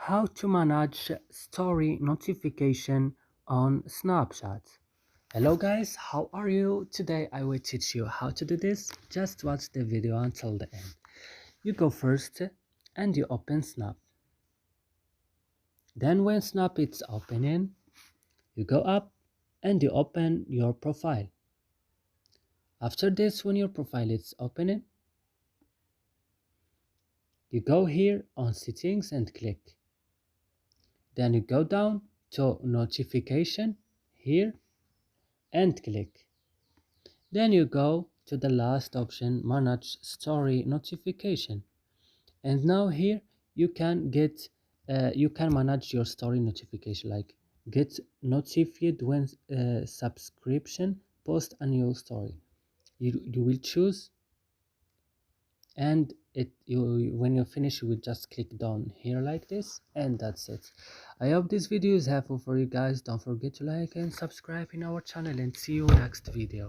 How to manage story notification on Snapchat. Hello guys, how are you? Today I will teach you how to do this. Just watch the video until the end. You go first and you open Snap. Then when Snap is opening, you go up and you open your profile. After this, when your profile is opening, you go here on settings and click. Then you go down to notification here and click. Then you go to the last option, manage story notification, and now here you can manage your story notification, like get notified when subscription post a new story. You will choose, and when you finish you will just click down here like this, and that's it. I hope this video is helpful for you guys. Don't forget to like and subscribe in our channel, and see you next video.